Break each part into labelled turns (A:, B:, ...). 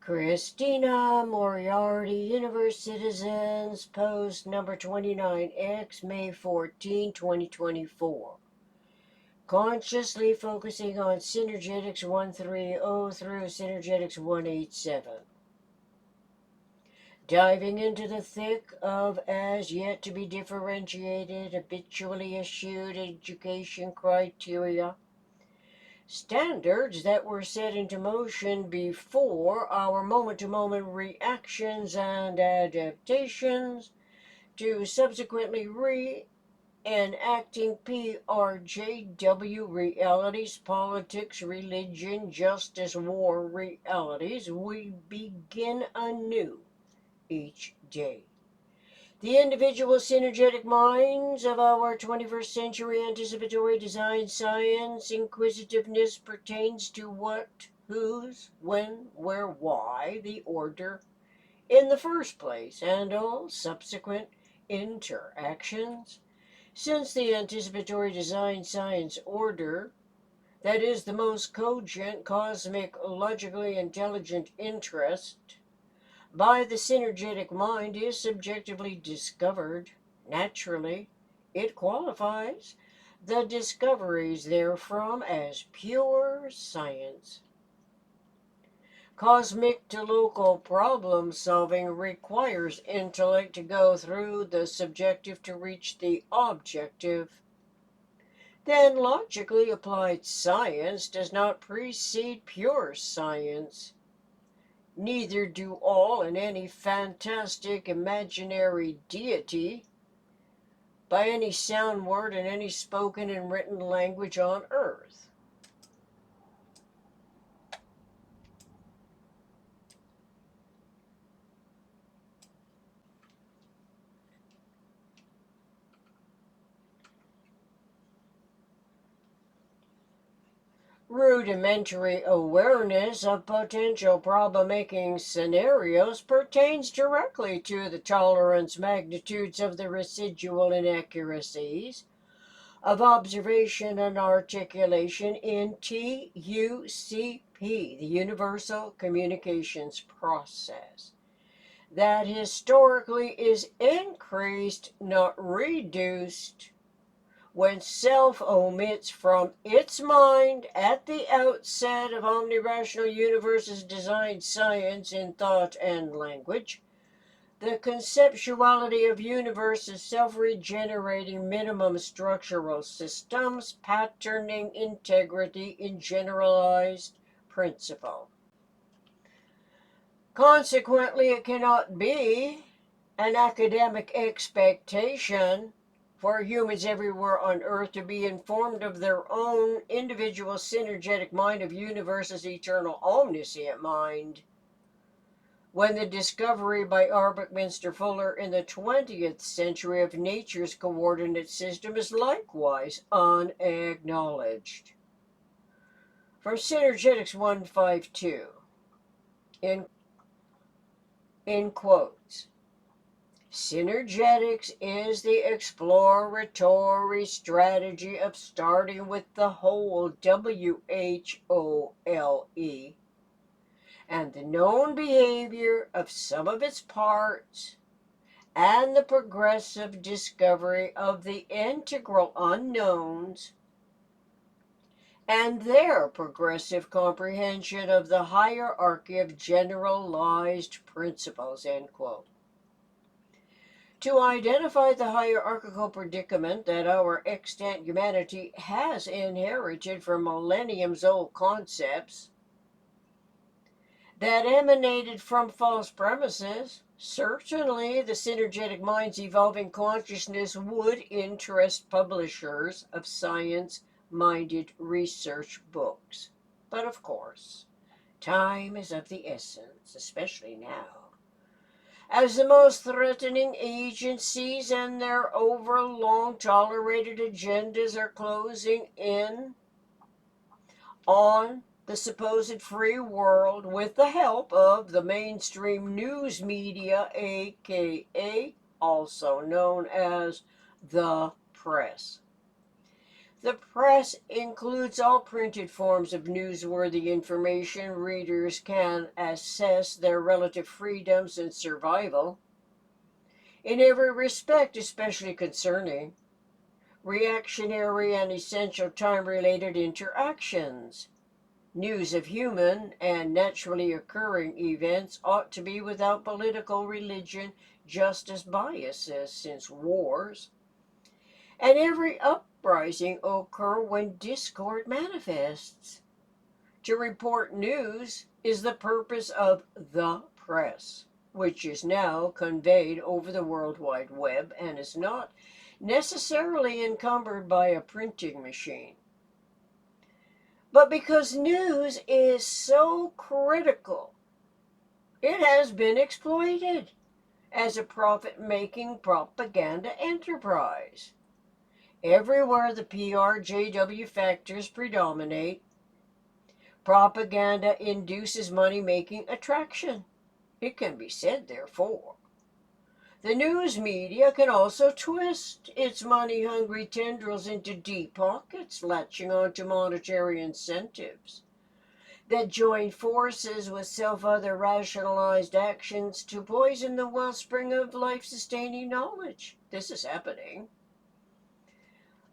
A: Christina, Moriarty, Universe Citizens, post number 29X, May 14, 2024. Consciously focusing on Synergetics 130 through Synergetics 187. Diving into the thick of as yet to be differentiated, habitually eschewed education criteria. Standards that were set into motion before our moment-to-moment reactions and adaptations to subsequently reenacting PRJW realities, politics, religion, justice, war realities. We begin anew each day. The individual synergetic minds of our 21st century anticipatory design science inquisitiveness pertains to what, whose, when, where, why, the order in the first place, and all subsequent interactions. Since the anticipatory design science order, that is the most cogent, cosmic, logically intelligent interest, by the synergetic mind is subjectively discovered, naturally, it qualifies the discoveries therefrom as pure science. Cosmic to local problem solving requires intellect to go through the subjective to reach the objective. Then logically applied science does not precede pure science. Neither do all and any fantastic imaginary deity by any sound word in any spoken and written language on earth. Rudimentary awareness of potential problem-making scenarios pertains directly to the tolerance magnitudes of the residual inaccuracies of observation and articulation in TUCP, the Universal Communications Process, that historically is increased, not reduced, when self omits from its mind at the outset of omnirational universes designed science in thought and language, the conceptuality of universes self-regenerating minimum structural systems, patterning integrity in generalized principle. Consequently, it cannot be an academic expectation for humans everywhere on earth to be informed of their own individual synergetic mind of universe's eternal omniscient mind, when the discovery by R. Buckminster Fuller in the 20th century of nature's coordinate system is likewise unacknowledged. From Synergetics 152, in quotes, Synergetics is the exploratory strategy of starting with the whole, WHOLE, and the known behavior of some of its parts, and the progressive discovery of the integral unknowns, and their progressive comprehension of the hierarchy of generalized principles, end quote. To identify the hierarchical predicament that our extant humanity has inherited from millenniums-old concepts that emanated from false premises, certainly the synergetic mind's evolving consciousness would interest publishers of science-minded research books. But of course, time is of the essence, especially now, as the most threatening agencies and their over-long tolerated agendas are closing in on the supposed free world with the help of the mainstream news media, aka also known as the press. The press includes all printed forms of newsworthy information. Readers can assess their relative freedoms and survival in every respect, especially concerning reactionary and essential time-related interactions. News of human and naturally occurring events ought to be without political, religion, justice biases, since wars and every uprising occur when discord manifests. To report news is the purpose of the press, which is now conveyed over the World Wide Web and is not necessarily encumbered by a printing machine. But because news is so critical, it has been exploited as a profit-making propaganda enterprise. Everywhere the PRJW factors predominate, propaganda induces money-making attraction. It can be said, therefore, the news media can also twist its money-hungry tendrils into deep pockets, latching onto monetary incentives that join forces with self-other rationalized actions to poison the wellspring of life-sustaining knowledge. This is happening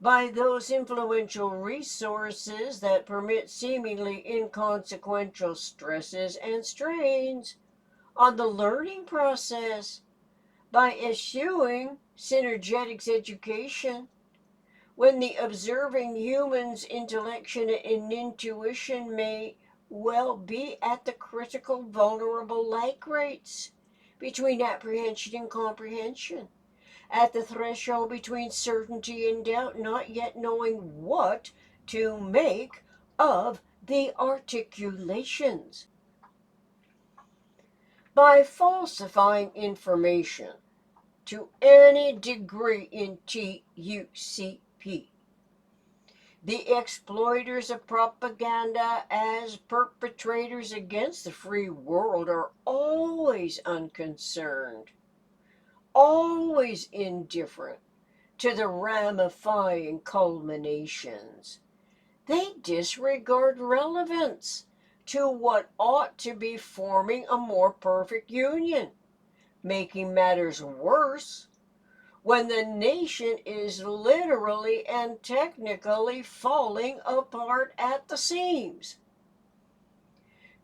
A: by those influential resources that permit seemingly inconsequential stresses and strains on the learning process by eschewing synergetics education when the observing human's intellection and intuition may well be at the critical vulnerable lag rates between apprehension and comprehension, at the threshold between certainty and doubt, not yet knowing what to make of the articulations. By falsifying information to any degree in TUCP, the exploiters of propaganda as perpetrators against the free world are always unconcerned, always indifferent to the ramifying culminations. They disregard relevance to what ought to be forming a more perfect union, making matters worse when the nation is literally and technically falling apart at the seams.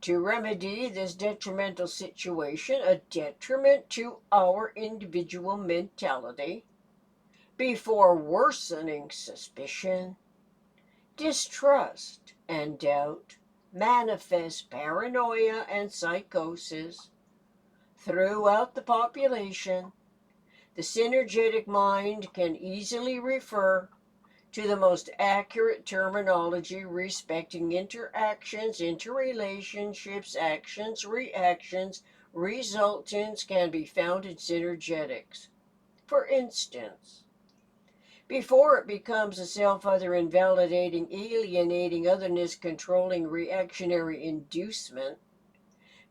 A: To remedy this detrimental situation, a detriment to our individual mentality, before worsening suspicion, distrust, and doubt, manifest paranoia and psychosis throughout the population, the synergetic mind can easily refer to the most accurate terminology respecting interactions, interrelationships, actions, reactions, resultants can be found in synergetics. For instance, before it becomes a self-other invalidating, alienating, otherness-controlling, reactionary inducement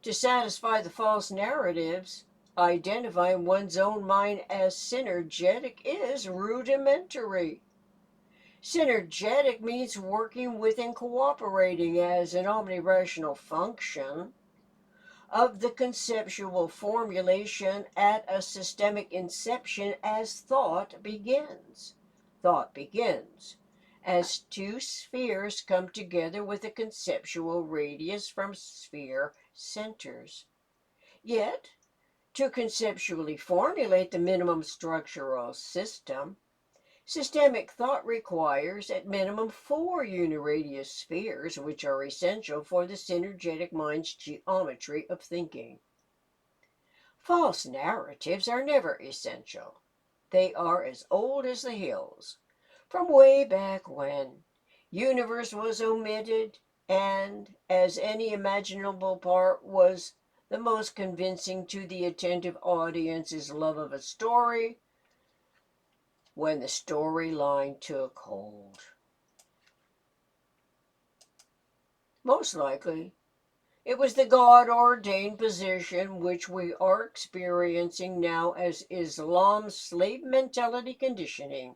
A: to satisfy the false narratives, identifying one's own mind as synergetic is rudimentary. Synergetic means working with and cooperating as an omnirational function of the conceptual formulation at a systemic inception as thought begins. Thought begins as two spheres come together with a conceptual radius from sphere centers. Yet, to conceptually formulate the minimum structural system, systemic thought requires at minimum 4 uniradius spheres, which are essential for the synergetic mind's geometry of thinking. False narratives are never essential. They are as old as the hills, from way back when universe was omitted, and as any imaginable part was the most convincing to the attentive audience's love of a story when the storyline took hold. Most likely, it was the God-ordained position which we are experiencing now as Islam's slave mentality conditioning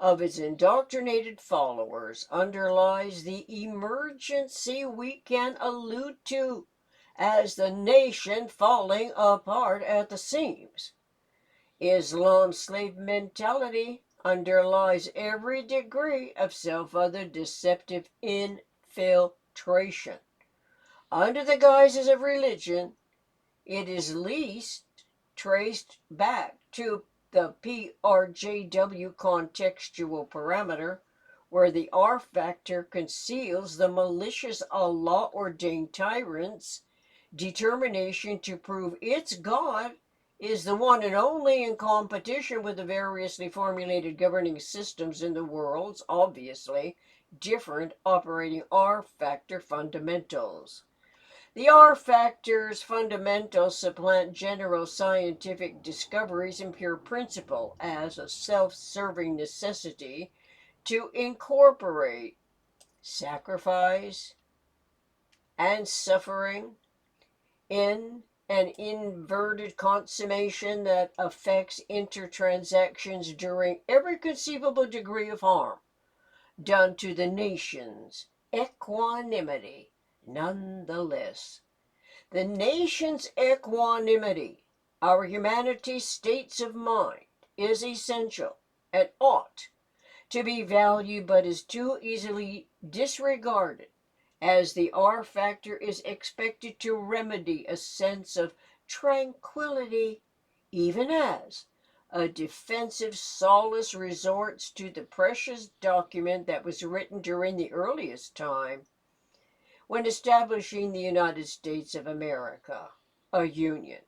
A: of its indoctrinated followers underlies the emergency we can allude to as the nation falling apart at the seams. Islam's slave mentality underlies every degree of self-other deceptive infiltration. Under the guises of religion, it is least traced back to the PRJW contextual parameter, where the R factor conceals the malicious Allah-ordained tyrant's determination to prove its God is the one and only in competition with the variously formulated governing systems in the world's obviously different operating R factor fundamentals. The R factor's fundamentals supplant general scientific discoveries in pure principle as a self-serving necessity to incorporate sacrifice and suffering in an inverted consummation that affects intertransactions during every conceivable degree of harm done to the nation's equanimity nonetheless. The nation's equanimity, our humanity's states of mind, is essential and ought to be valued, but is too easily disregarded, as the R factor is expected to remedy a sense of tranquility, even as a defensive solace resorts to the precious document that was written during the earliest time when establishing the United States of America, a union.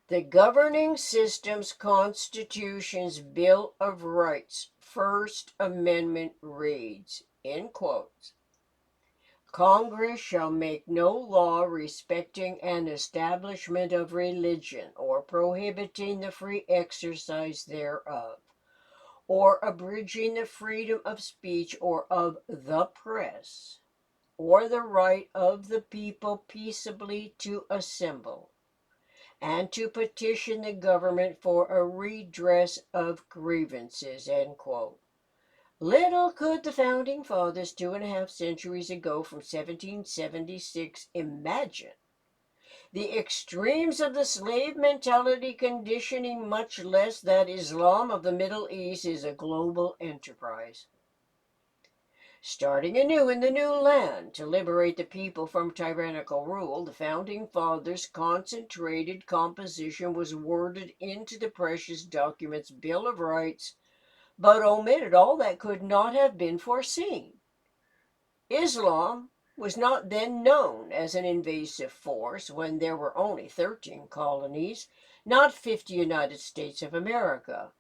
A: The governing system's Constitution's Bill of Rights, First Amendment reads, in quotes, Congress shall make no law respecting an establishment of religion or prohibiting the free exercise thereof, or abridging the freedom of speech or of the press, or the right of the people peaceably to assemble, and to petition the government for a redress of grievances, end quote. Little could the founding fathers 2.5 centuries ago from 1776 imagine the extremes of the slave mentality conditioning, much less that Islam of the Middle East is a global enterprise. Starting anew in the new land to liberate the people from tyrannical rule, the founding fathers' concentrated composition was worded into the precious document's Bill of Rights, but omitted all that could not have been foreseen. Islam was not then known as an invasive force when there were only 13 colonies, not 50 United States of America.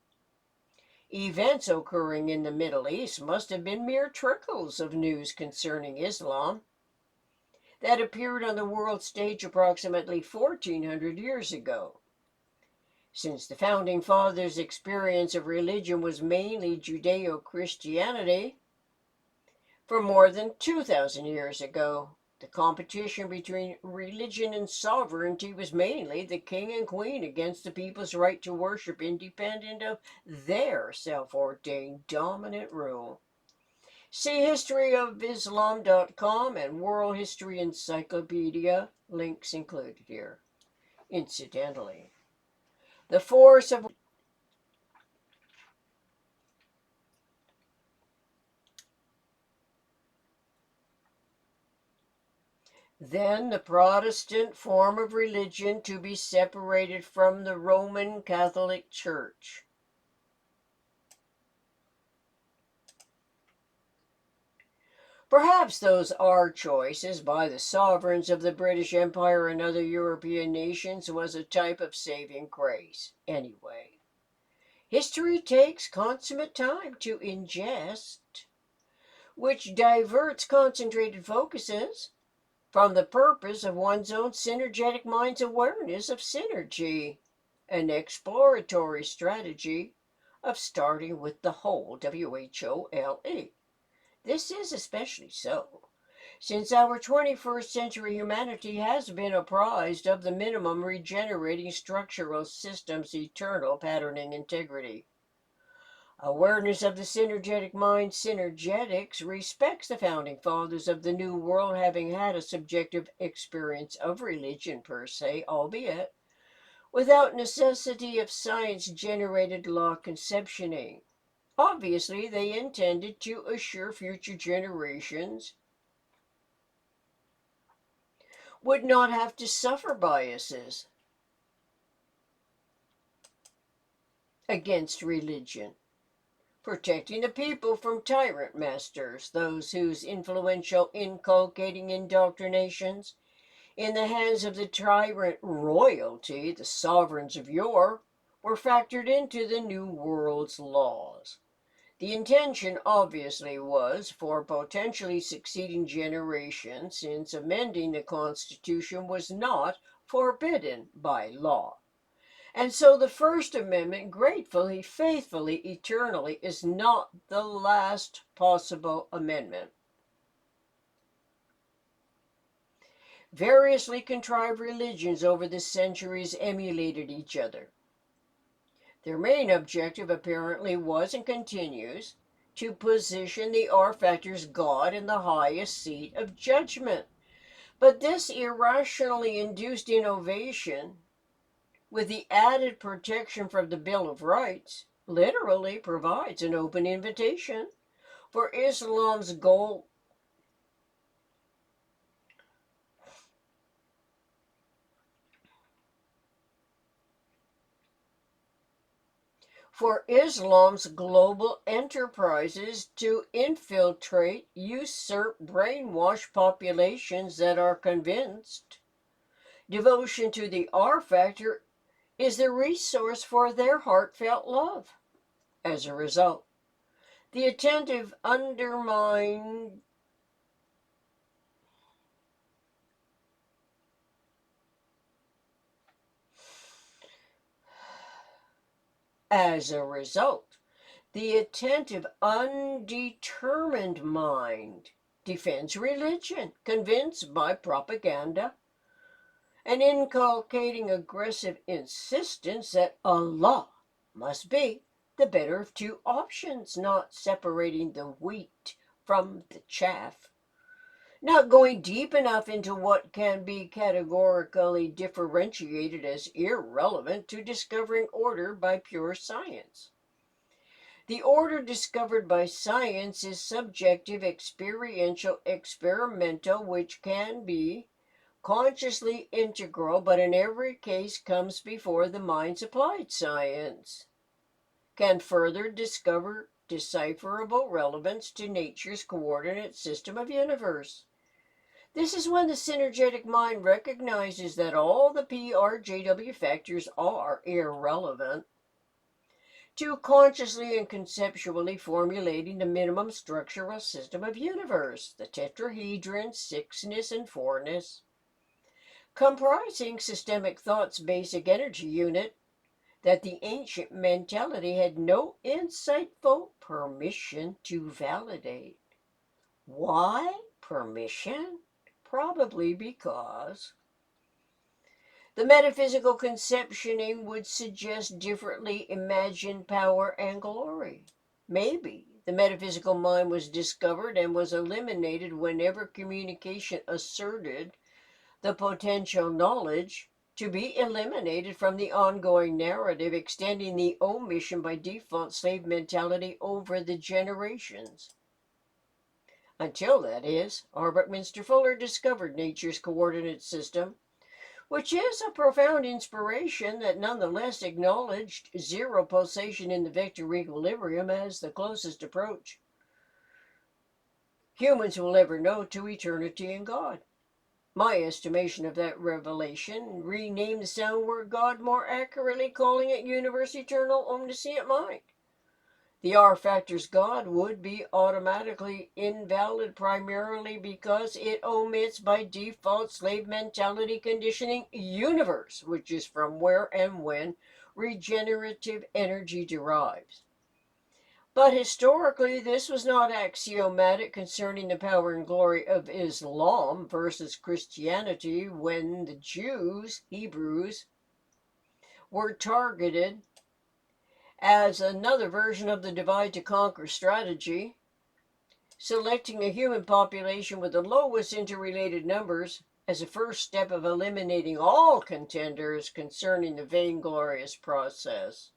A: Events occurring in the Middle East must have been mere trickles of news concerning Islam that appeared on the world stage approximately 1,400 years ago. Since the founding fathers' experience of religion was mainly Judeo-Christianity, for more than 2,000 years ago, the competition between religion and sovereignty was mainly the king and queen against the people's right to worship independent of their self-ordained dominant rule. See historyofislam.com and World History Encyclopedia, links included here. Incidentally, the force of then the Protestant form of religion to be separated from the Roman Catholic Church. Perhaps those are choices by the sovereigns of the British Empire and other European nations was a type of saving grace. Anyway, history takes consummate time to ingest, which diverts concentrated focuses from the purpose of one's own synergetic mind's awareness of synergy, an exploratory strategy of starting with the whole, W-H-O-L-E. This is especially so, since our 21st century humanity has been apprised of the minimum regenerating structural system's eternal patterning integrity. Awareness of the synergetic mind, Synergetics, respects the founding fathers of the New World having had a subjective experience of religion per se, albeit without necessity of science-generated law conceptioning. Obviously, they intended to assure future generations would not have to suffer biases against religion, protecting the people from tyrant masters, those whose influential inculcating indoctrinations in the hands of the tyrant royalty, the sovereigns of yore, were factored into the New World's laws. The intention obviously was for potentially succeeding generations, since amending the Constitution was not forbidden by law. And so the First Amendment, gratefully, faithfully, eternally, is not the last possible amendment. Variously contrived religions over the centuries emulated each other. Their main objective apparently was and continues to position the R factor's God in the highest seat of judgment. But this irrationally induced innovation, with the added protection from the Bill of Rights, literally provides an open invitation for Islam's goal. For Islam's global enterprises to infiltrate, usurp, brainwash populations that are convinced devotion to the R factor is the resource for their heartfelt love. As a result, the attentive undermine As a result, the attentive, undetermined mind defends religion, convinced by propaganda and inculcating aggressive insistence that Allah must be the better of two options, not separating the wheat from the chaff, not going deep enough into what can be categorically differentiated as irrelevant to discovering order by pure science. The order discovered by science is subjective, experiential, experimental, which can be consciously integral, but in every case comes before the mind's applied science, can further discover decipherable relevance to nature's coordinate system of universe. This is when the synergetic mind recognizes that all the PRJW factors are irrelevant to consciously and conceptually formulating the minimum structural system of universe, the tetrahedron, sixness, and fourness, comprising systemic thought's basic energy unit that the ancient mentality had no insightful permission to validate. Why permission? Probably because the metaphysical conceptioning would suggest differently imagined power and glory. Maybe the metaphysical mind was discovered and was eliminated whenever communication asserted the potential knowledge to be eliminated from the ongoing narrative, extending the omission by default slave mentality over the generations. Until, that is, R. Buckminster Fuller discovered nature's coordinate system, which is a profound inspiration that nonetheless acknowledged zero pulsation in the vector equilibrium as the closest approach humans will ever know to eternity and God. My estimation of that revelation renamed the sound word God, more accurately calling it universe, eternal, omniscient mind. The R factor's God would be automatically invalid primarily because it omits by default slave mentality conditioning universe, which is from where and when regenerative energy derives. But historically, this was not axiomatic concerning the power and glory of Islam versus Christianity when the Jews, Hebrews, were targeted as another version of the divide to conquer strategy, selecting a human population with the lowest interrelated numbers as a first step of eliminating all contenders concerning the vainglorious process.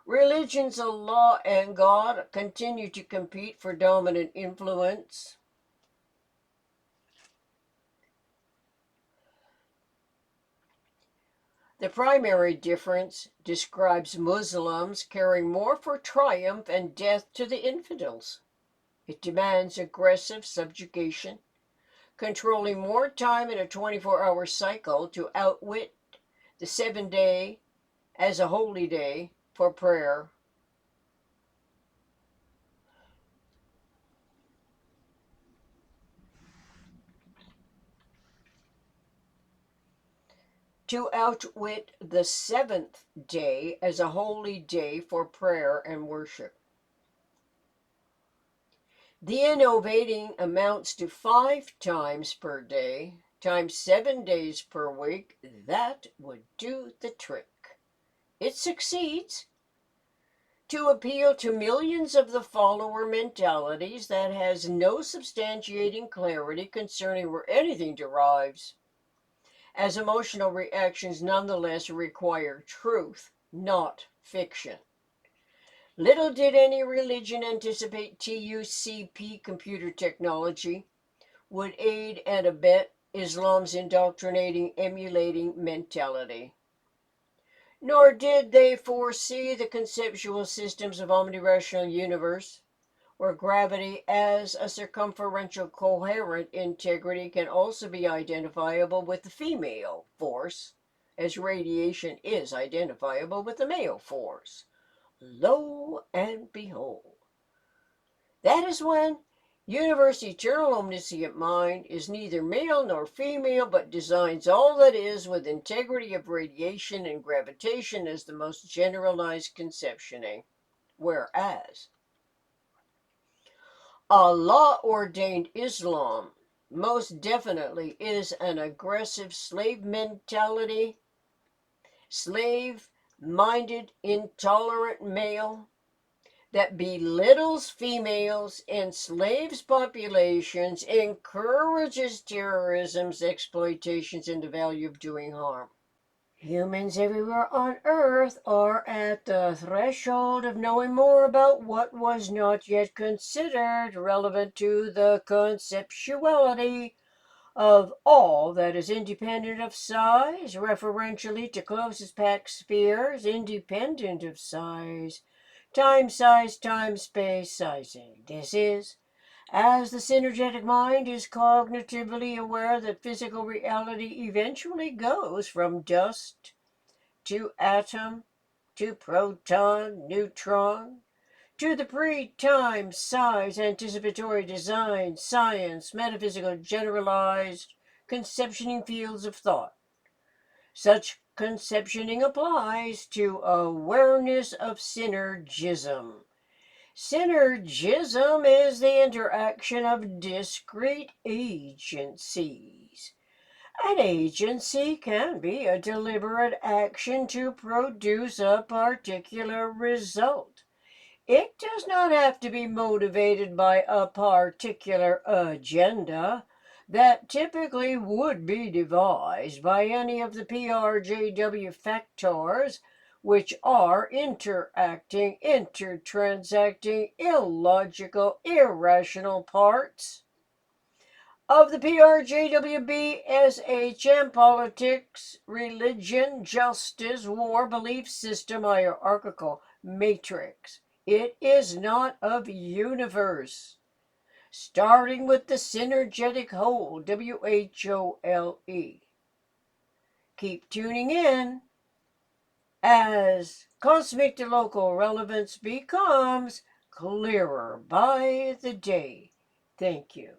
A: Religions, Allah and God, continue to compete for dominant influence. The primary difference describes Muslims caring more for triumph and death to the infidels. It demands aggressive subjugation, controlling more time in a 24-hour cycle to outwit the 7-day as a holy day for prayer. To outwit the 7th day as a holy day for prayer and worship. The innovating amounts to 5 times per day, times 7 days per week. That would do the trick. It succeeds. To appeal to millions of the follower mentalities that has no substantiating clarity concerning where anything derives, as emotional reactions nonetheless require truth, not fiction. Little did any religion anticipate TUCP computer technology would aid and abet Islam's indoctrinating, emulating mentality. Nor did they foresee the conceptual systems of omnidirectional universe, where gravity as a circumferential coherent integrity can also be identifiable with the female force, as radiation is identifiable with the male force. Lo and behold. That is when universe eternal omniscient mind is neither male nor female, but designs all that is with integrity of radiation and gravitation as the most generalized conceptioning. Whereas Allah ordained Islam most definitely is an aggressive slave mentality, slave-minded, intolerant male that belittles females, enslaves populations, encourages terrorism's exploitations, and the value of doing harm. Humans everywhere on Earth are at the threshold of knowing more about what was not yet considered relevant to the conceptuality of all that is independent of size, referentially to closest packed spheres, independent of size, time, size, time, space, sizing. This is, as the synergetic mind is cognitively aware that physical reality eventually goes from dust to atom to proton, neutron, to the pre-time size anticipatory design, science, metaphysical generalized conceptioning fields of thought. Such conceptioning applies to awareness of synergism. Synergism is the interaction of discrete agencies. An agency can be a deliberate action to produce a particular result. It does not have to be motivated by a particular agenda that typically would be devised by any of the PRJW factors, which are interacting, intertransacting, illogical, irrational parts of the PRJWB, SHM, politics, religion, justice, war, belief system, hierarchical matrix. It is not of universe. Starting with the synergetic whole, WHOLE. Keep tuning in as cosmic to local relevance becomes clearer by the day. Thank you.